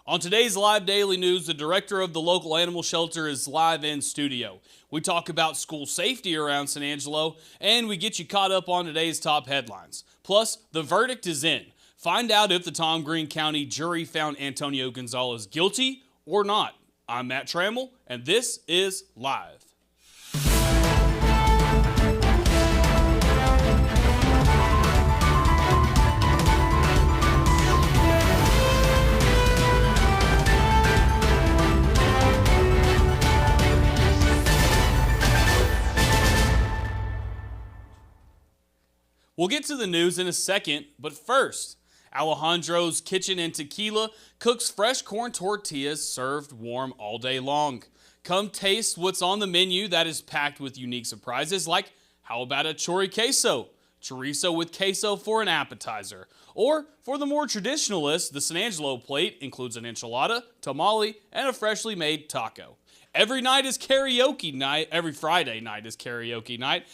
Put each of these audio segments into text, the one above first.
On today's Live Daily News, the director of the local animal shelter is live in studio. We talk about school safety around San Angelo, and we get you caught up on today's top headlines. Plus, the verdict is in. Find out if the Tom Green County jury found Antonio Gonzalez guilty or not. I'm Matt Trammell, and this is Live. We'll get to the news in a second, but first, Alejandro's Kitchen and Tequila cooks fresh corn tortillas served warm all day long. Come taste what's on the menu that is packed with unique surprises, like how about a chorizo with queso for an appetizer. Or for the more traditionalists, the San Angelo plate includes an enchilada, tamale, and a freshly made taco. Every night is karaoke night. Every Friday night is karaoke night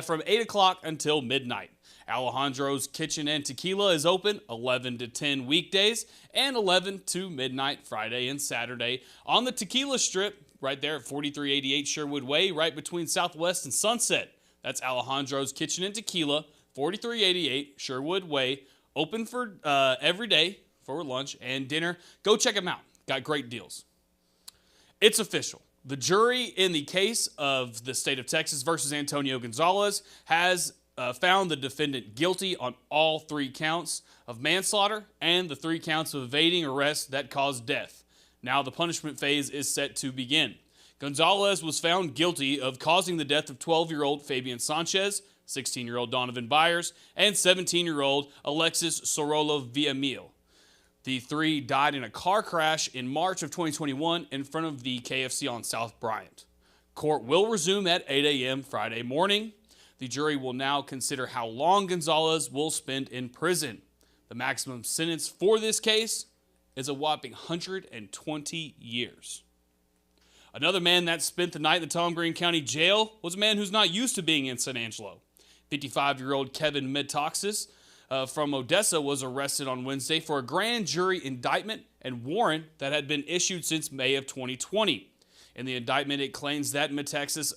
from 8 o'clock until midnight. Alejandro's Kitchen and Tequila is open 11 to 10 weekdays and 11 to midnight Friday and Saturday on the Tequila Strip right there at 4388 Sherwood Way, right between Southwest and Sunset. That's Alejandro's Kitchen and Tequila, 4388 Sherwood Way, open for every day for lunch and dinner. Go check them out. Got great deals. It's official. The jury in the case of the state of Texas versus Antonio Gonzalez has found the defendant guilty on all 3 counts of manslaughter and the 3 counts of evading arrest that caused death. Now the punishment phase is set to begin. Gonzalez was found guilty of causing the death of 12-year-old Fabian Sanchez, 16-year-old Donovan Byers, and 17-year-old Alexis Sorolla Villamil. The 3 died in a car crash in March of 2021 in front of the KFC on South Bryant. Court will resume at 8 a.m. Friday morning. The jury will now consider how long Gonzalez will spend in prison. The maximum sentence for this case is a whopping 120 years. Another man that spent the night in the Tom Green County Jail was a man who's not used to being in San Angelo. 55-year-old Kevin Metaxas from Odessa was arrested on Wednesday for a grand jury indictment and warrant that had been issued since May of 2020. In the indictment, it claims that Metaxas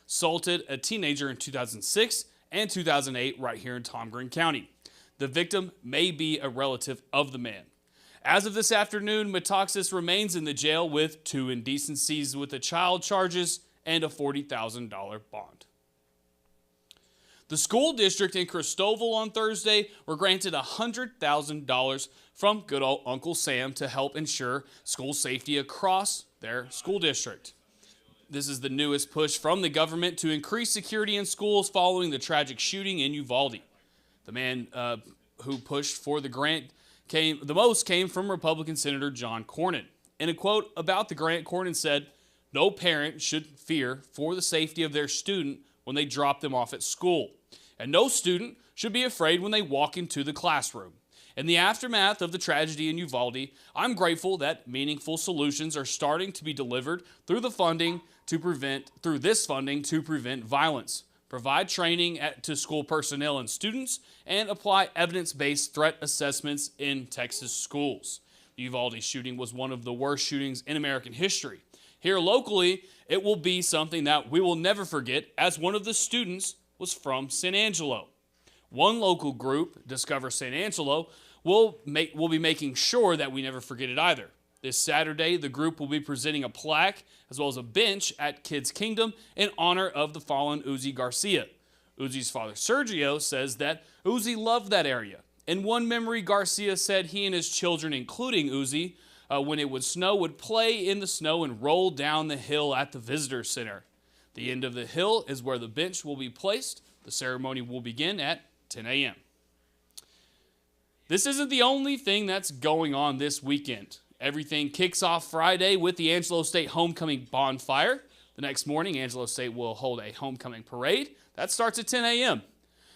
assaulted a teenager in 2006 and 2008 right here in Tom Green County. The victim may be a relative of the man. As of this afternoon, Metaxas remains in the jail with 2 indecencies with a child charges and a $40,000 bond. The school district in Cristoval on Thursday were granted $100,000 from good old Uncle Sam to help ensure school safety across their school district. This is the newest push from the government to increase security in schools following the tragic shooting in Uvalde. The man who pushed for the grant came from Republican Senator John Cornyn. In a quote about the grant, Cornyn said, "No parent should fear for the safety of their student when they drop them off at school. And no student should be afraid when they walk into the classroom. In the aftermath of the tragedy in Uvalde, I'm grateful that meaningful solutions are starting to be delivered through this funding to prevent violence, provide training to school personnel and students, and apply evidence-based threat assessments in Texas schools." The Uvalde shooting was one of the worst shootings in American history. Here locally, it will be something that we will never forget, as one of the students was from San Angelo. One local group, Discover San Angelo, will be making sure that we never forget it either. This Saturday, the group will be presenting a plaque as well as a bench at Kids Kingdom in honor of the fallen Uzi Garcia. Uzi's father, Sergio, says that Uzi loved that area. In one memory, Garcia said he and his children, including Uzi, when it would snow, would play in the snow and roll down the hill at the visitor center. The end of the hill is where the bench will be placed. The ceremony will begin at 10 a.m. This isn't the only thing that's going on this weekend. Everything kicks off Friday with the Angelo State Homecoming Bonfire. The next morning, Angelo State will hold a homecoming parade. That starts at 10 a.m.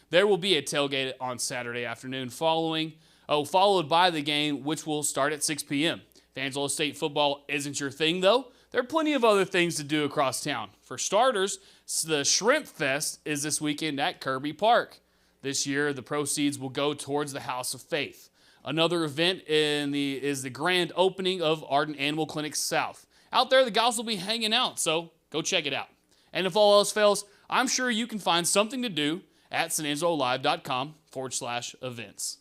There will be a tailgate on Saturday afternoon followed by the game, which will start at 6 p.m. If Angelo State football isn't your thing, though, there are plenty of other things to do across town. For starters, the Shrimp Fest is this weekend at Kirby Park. This year, the proceeds will go towards the House of Faith. Another event is the grand opening of Ardent Animal Clinic South. Out there, the guys will be hanging out, so go check it out. And if all else fails, I'm sure you can find something to do at sanangelolive.com/events.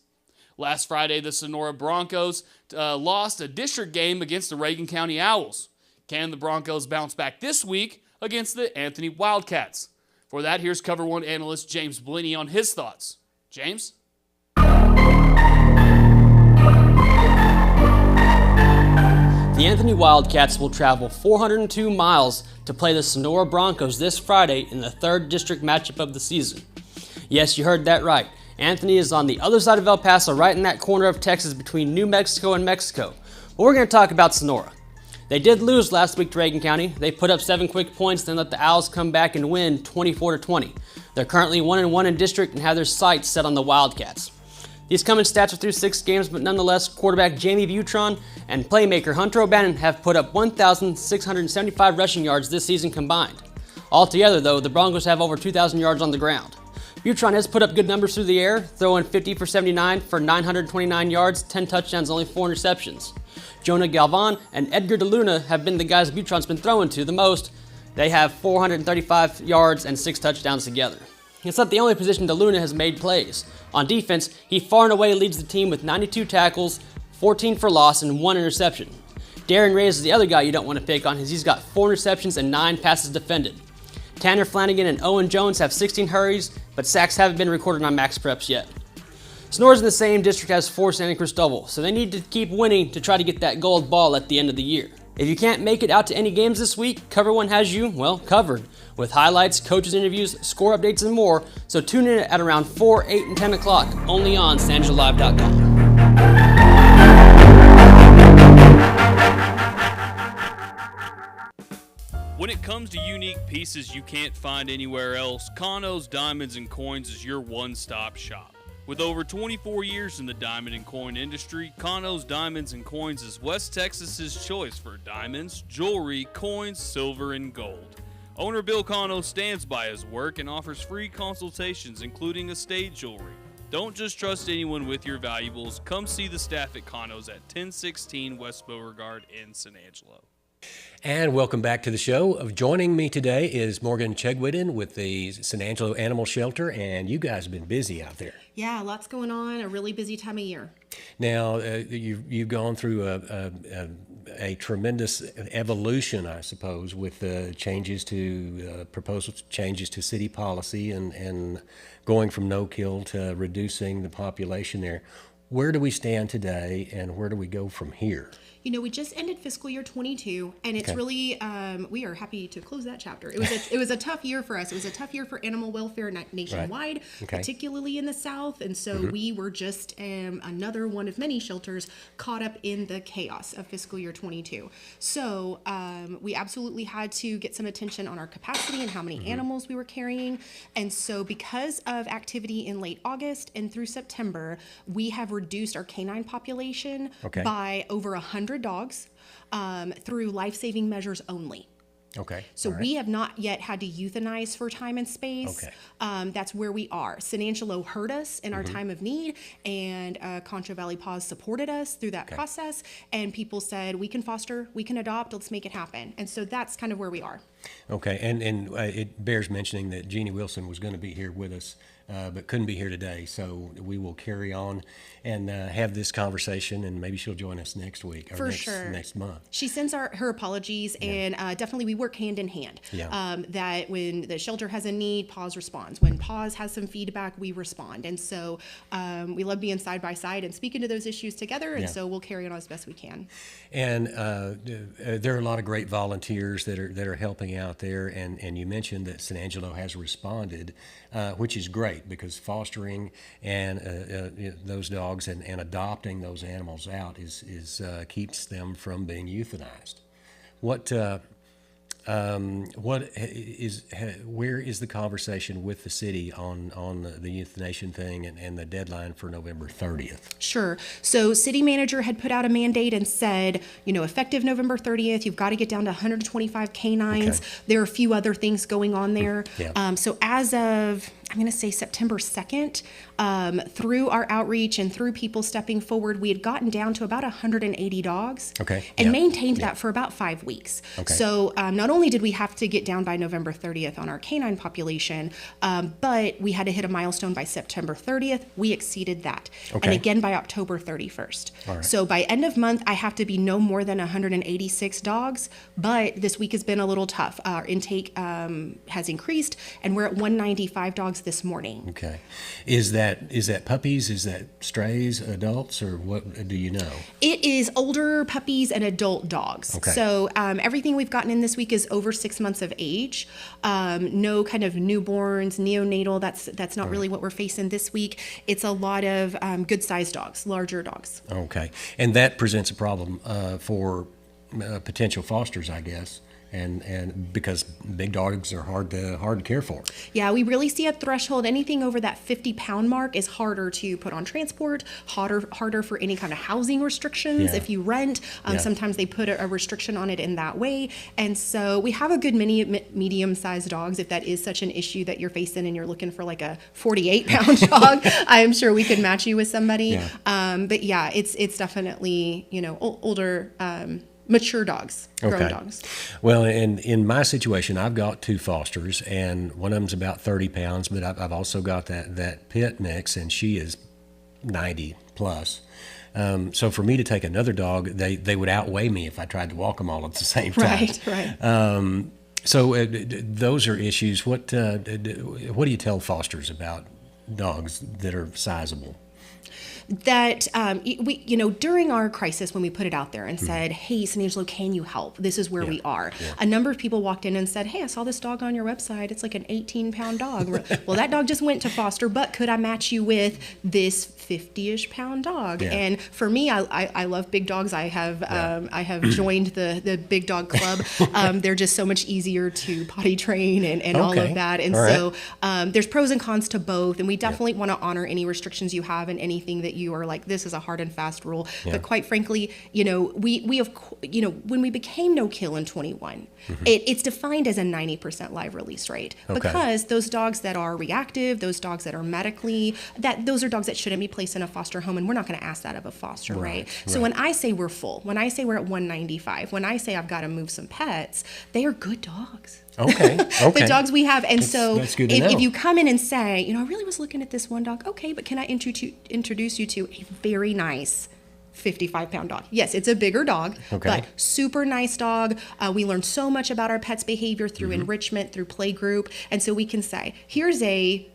Last Friday, the Sonora Broncos lost a district game against the Reagan County Owls. Can the Broncos bounce back this week against the Anthony Wildcats? For that, here's Cover One analyst James Blenny on his thoughts. James? The Anthony Wildcats will travel 402 miles to play the Sonora Broncos this Friday in the 3rd district matchup of the season. Yes, you heard that right. Anthony is on the other side of El Paso, right in that corner of Texas between New Mexico and Mexico. But we're going to talk about Sonora. They did lose last week to Reagan County. They put up 7 quick points, then let the Owls come back and win 24-20. They're currently 1-1 in district and have their sights set on the Wildcats. These coming stats are through 6 games, but nonetheless, quarterback Jamie Butron and playmaker Hunter O'Bannon have put up 1,675 rushing yards this season combined. Altogether, though, the Broncos have over 2,000 yards on the ground. Butron has put up good numbers through the air, throwing 50 for 79 for 929 yards, 10 touchdowns, only 4 interceptions. Jonah Galvan and Edgar DeLuna have been the guys Butron's been throwing to the most. They have 435 yards and 6 touchdowns together. It's not the only position DeLuna has made plays. On defense, he far and away leads the team with 92 tackles, 14 for loss, and 1 interception. Darren Reyes is the other guy you don't want to pick on, as he's got 4 interceptions and 9 passes defended. Tanner Flanagan and Owen Jones have 16 hurries, but sacks haven't been recorded on Max Preps yet. Sonora's in the same district as Forest and Cristobal, so they need to keep winning to try to get that gold ball at the end of the year. If you can't make it out to any games this week, Cover One has you, well, covered, with highlights, coaches' interviews, score updates, and more, so tune in at around 4, 8, and 10 o'clock, only on SanangelOlive.com. When it comes to unique pieces you can't find anywhere else, Condos, Diamonds, and Coins is your one-stop shop. With over 24 years in the diamond and coin industry, Condos, Diamonds, and Coins is West Texas's choice for diamonds, jewelry, coins, silver, and gold. Owner Bill Condos stands by his work and offers free consultations, including estate jewelry. Don't just trust anyone with your valuables. Come see the staff at Condos at 1016 West Beauregard in San Angelo. And welcome back to the show. Joining me today is Morgan Chegwidden with the San Angelo Animal Shelter, and you guys have been busy out there. Yeah, lots going on, a really busy time of year. Now, you've gone through a tremendous evolution, I suppose, with changes to proposed changes to city policy and going from no-kill to reducing the population there. Where do we stand today, and where do we go from here? You know, we just ended fiscal year 22, and it's really, we are happy to close that chapter. It was a tough year for us. It was a tough year for animal welfare nationwide, particularly in the South. And so we were just another one of many shelters caught up in the chaos of fiscal year 22. So we absolutely had to get some attention on our capacity and how many animals we were carrying. And so because of activity in late August and through September, we have reduced our canine population by over 100 dogs through life-saving measures only. Okay. So we have not yet had to euthanize for time and space. Okay. That's where we are. San Angelo heard us in our time of need, and Concho Valley Paws supported us through that process. And people said, we can foster, we can adopt, let's make it happen. And so that's kind of where we are. Okay. And it bears mentioning that Jeannie Wilson was going to be here with us, but couldn't be here today. So we will carry on and have this conversation, and maybe she'll join us next week or next month. She sends her apologies, and definitely we work hand in hand. That when the shelter has a need, Paws responds. When Paws has some feedback, we respond. And so we love being side by side and speaking to those issues together, and so we'll carry on as best we can. And there are a lot of great volunteers that are helping out there, and you mentioned that San Angelo has responded, which is great, because fostering and those dogs and adopting those animals out is keeps them from being euthanized. Where is the conversation with the city on the euthanasia thing and the deadline for November 30th? Sure. So city manager had put out a mandate and said, effective November 30th, you've got to get down to 125 canines. There are a few other things going on there. So as of I'm going to say September 2nd, through our outreach and through people stepping forward, we had gotten down to about 180 dogs and maintained that for about 5 weeks. So not only did we have to get down by November 30th on our canine population, but we had to hit a milestone by September 30th. We exceeded that. And again by October 31st. So by end of month, I have to be no more than 186 dogs, but this week has been a little tough. Our intake has increased, and we're at 195 dogs this morning. Okay. Is that puppies? Is that strays, adults, or what do you know? It is older puppies and adult dogs. So everything we've gotten in this week is over 6 months of age. No kind of newborns, neonatal. That's not really what we're facing this week. It's a lot of good-sized dogs, larger dogs. Okay. And that presents a problem for potential fosters, I guess. And because big dogs are hard to care for. Yeah, we really see a threshold. Anything over that 50-pound mark is harder to put on transport, harder for any kind of housing restrictions. If you rent, sometimes they put a restriction on it in that way. And so we have a good many medium-sized dogs. If that is such an issue that you're facing and you're looking for like a 48-pound dog, I am sure we could match you with somebody. But yeah, it's definitely, older, mature dogs, grown dogs. Well, in my situation, I've got 2 fosters, and one of them's about 30 pounds, but I've also got that pit mix, and she is 90 plus. So for me to take another dog, they would outweigh me if I tried to walk them all at the same time. Right. So those are issues. What do you tell fosters about dogs that are sizable? That we, during our crisis when we put it out there and said, "Hey, Angelo, can you help? This is where we are." A number of people walked in and said, "Hey, I saw this dog on your website. It's like an 18-pound dog." Well, that dog just went to foster, but could I match you with this 50-ish pound dog? And for me, I love big dogs. I have joined the big dog club. They're just so much easier to potty train and all of that. And so there's pros and cons to both, and we definitely want to honor any restrictions you have and anything that you are like, this is a hard and fast rule. But quite frankly, we have, when we became no kill in 21, it's defined as a 90% live release rate because those dogs that are reactive, those dogs that are medically, those are dogs that shouldn't be placed in a foster home, and we're not going to ask that of a foster, right? So when I say we're full, when I say we're at 195, when I say I've got to move some pets, they are good dogs. The dogs we have. And that's good to know. If you come in and say, I really was looking at this one dog, but can I introduce you to a very nice 55-pound dog? Yes, it's a bigger dog, but super nice dog. We learned so much about our pet's behavior through enrichment, through play group. And so we can say, here's a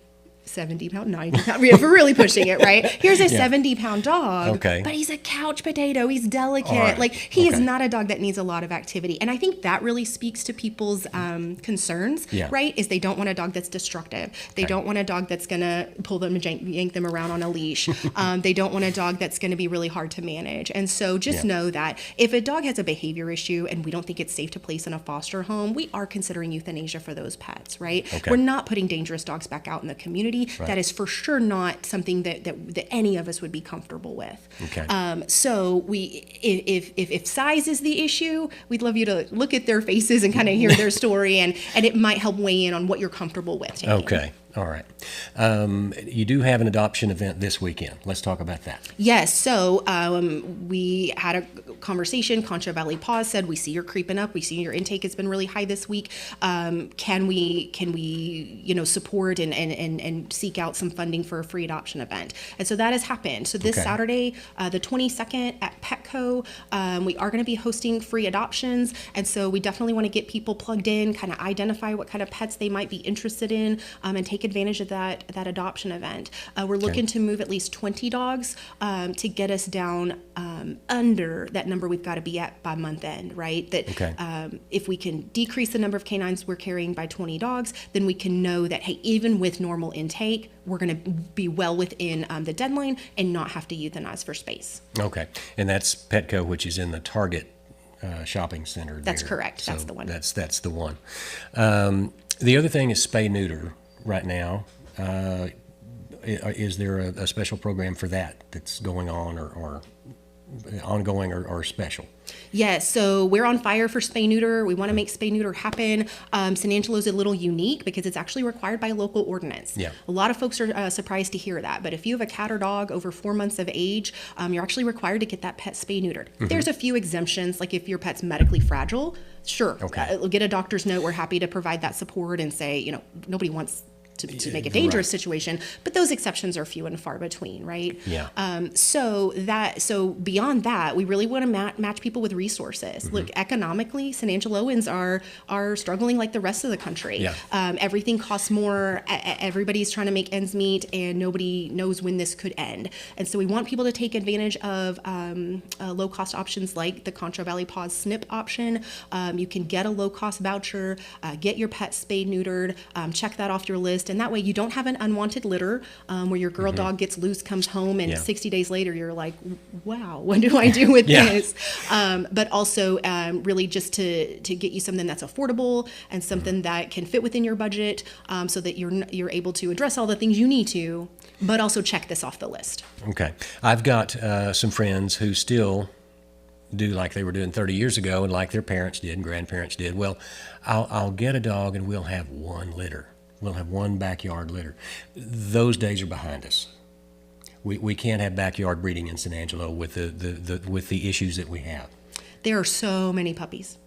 70-pound, 90-pound, if we're really pushing it, right? Here's a 70-pound dog, but he's a couch potato. He's delicate. Like, he is not a dog that needs a lot of activity. And I think that really speaks to people's concerns, right? Is they don't want a dog that's destructive. They don't want a dog that's going to pull them and yank them around on a leash. They don't want a dog that's going to be really hard to manage. And so just know that if a dog has a behavior issue and we don't think it's safe to place in a foster home, we are considering euthanasia for those pets, right? We're not putting dangerous dogs back out in the community. That is for sure not something that any of us would be comfortable with. So if size is the issue, we'd love you to look at their faces and kind of hear their story, and it might help weigh in on what you're comfortable with taking. All right. You do have an adoption event this weekend. Let's talk about that. Yes. So we had a conversation. Concho Valley Paws said, "We see you're creeping up. We see your intake has been really high this week. Can we support and seek out some funding for a free adoption event?" And so that has happened. So this Saturday, the 22nd at Petco, we are going to be hosting free adoptions. And so we definitely want to get people plugged in, kind of identify what kind of pets they might be interested in, and take advantage of that adoption event. We're looking to move at least 20 dogs to get us down under that number we've got to be at by month end, right? That if we can decrease the number of canines we're carrying by 20 dogs, then we can know that, hey, even with normal intake, we're going to be well within the deadline and not have to euthanize for space. Okay. And that's Petco, which is in the Target shopping center. That's correct. So that's the one. That's the one. The other thing is SpayNeuter right now. Is there a special program for that that's going on, or ongoing or special? Yes, so we're on fire for SpayNeuter. We want to make SpayNeuter happen. San Angelo's a little unique because it's actually required by local ordinance. Yeah. A lot of folks are surprised to hear that, but if you have a cat or dog over 4 months of age, you're actually required to get that pet spay-neutered. There's a few exemptions, like if your pet's medically fragile, sure, get a doctor's note. We're happy to provide that support and say, nobody wants to make a dangerous situation, but those exceptions are few and far between, right? Yeah. So beyond that, we really want to match people with resources. Look, economically, San Angeloans are struggling like the rest of the country. Yeah. Everything costs more. Everybody's trying to make ends meet, and nobody knows when this could end. And so we want people to take advantage of low-cost options like the Concho Valley Paws SNP option. You can get a low-cost voucher, get your pet spayed, neutered, check that off your list. And that way you don't have an unwanted litter where your girl dog gets loose, comes home, and 60 days later you're like, wow, what do I do with this? But also really just to get you something that's affordable and something that can fit within your budget so that you're able to address all the things you need to, but also check this off the list. Okay. I've got some friends who still do like they were doing 30 years ago and like their parents did and grandparents did. Well, I'll get a dog and we'll have one litter. We'll have one backyard litter. Those days are behind us. We can't have backyard breeding in San Angelo with the issues that we have. There are so many puppies.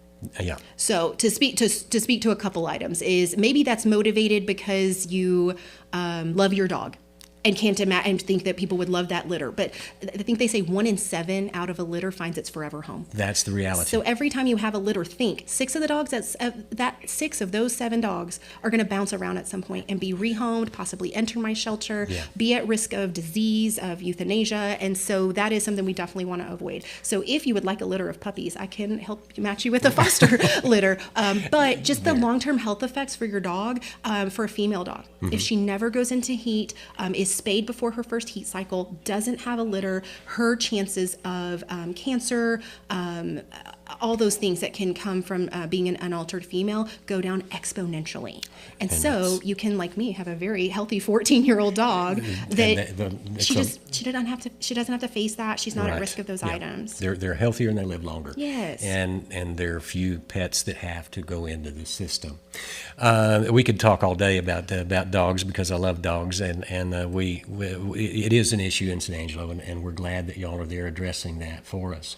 Yeah. So to speak to a couple items is maybe that's motivated because you love your dog and can't imagine and think that people would love that litter. But I think they say 1 in 7 out of a litter finds its forever home. That's the reality. So every time you have a litter, think 6 of the dogs, that 6 of those 7 dogs are going to bounce around at some point and be rehomed, possibly enter my shelter, be at risk of disease, of euthanasia. And so that is something we definitely want to avoid. So if you would like a litter of puppies, I can help match you with a foster litter. But just the long-term health effects for your dog, for a female dog, if she never goes into heat, is spayed before her first heat cycle, doesn't have a litter, her chances of cancer, all those things that can come from being an unaltered female go down exponentially. And so you can, like me, have a very healthy 14-year-old dog that she doesn't have to face that. She's not at risk of those items. They're healthier and they live longer. Yes. And there are few pets that have to go into the system. We could talk all day about dogs because I love dogs, and it is an issue in San Angelo, and we're glad that y'all are there addressing that for us.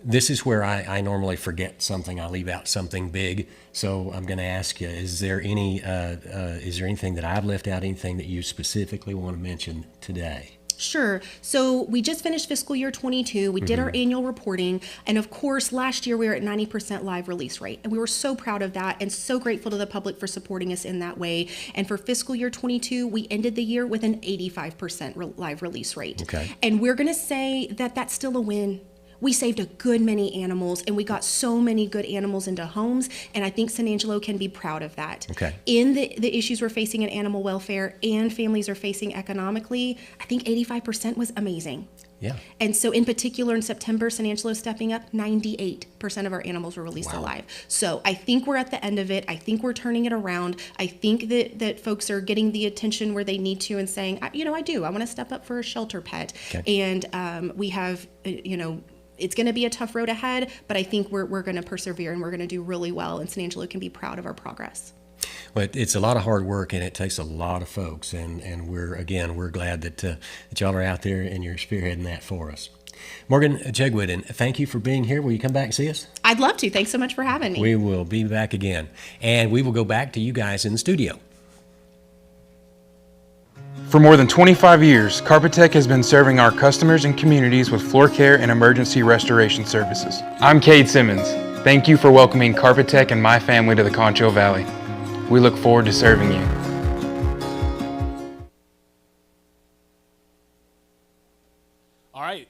This is where I normally forget something. I leave out something big. So I'm going to ask you: is there anything that I've left out? Anything that you specifically want to mention today? Sure. So we just finished fiscal year 22. We did our annual reporting. And of course, last year we were at 90% live release rate. And we were so proud of that and so grateful to the public for supporting us in that way. And for fiscal year 22, we ended the year with an 85% live release rate. Okay. And we're going to say that that's still a win. We saved a good many animals, and we got so many good animals into homes, and I think San Angelo can be proud of that. Okay. In the issues we're facing in animal welfare and families are facing economically, I think 85% was amazing. Yeah. And so in particular in September, San Angelo stepping up, 98% of our animals were released alive. So I think we're at the end of it. I think we're turning it around. I think that folks are getting the attention where they need to and saying, I want to step up for a shelter pet. Okay. And we have, it's going to be a tough road ahead, but I think we're going to persevere and we're going to do really well, and San Angelo can be proud of our progress. Well, it's a lot of hard work, and it takes a lot of folks, and we're glad that y'all are out there and you're spearheading that for us. Morgan Jegwood, thank you for being here. Will you come back and see us? I'd love to. Thanks so much for having me. We will be back again, and we will go back to you guys in the studio. For more than 25 years, Carpetech has been serving our customers and communities with floor care and emergency restoration services. I'm Cade Simmons. Thank you for welcoming Carpetech and my family to the Concho Valley. We look forward to serving you. All right.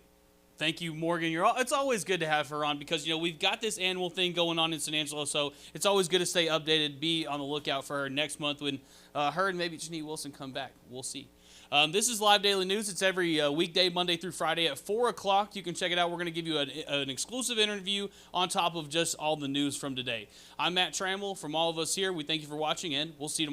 Thank you, Morgan. It's always good to have her on because, we've got this annual thing going on in San Angelo, so it's always good to stay updated, be on the lookout for her next month when her and maybe Janine Wilson come back. We'll see. This is Live Daily News. It's every weekday, Monday through Friday at 4 o'clock. You can check it out. We're going to give you an exclusive interview on top of just all the news from today. I'm Matt Trammell. From all of us here, we thank you for watching, and we'll see you tomorrow.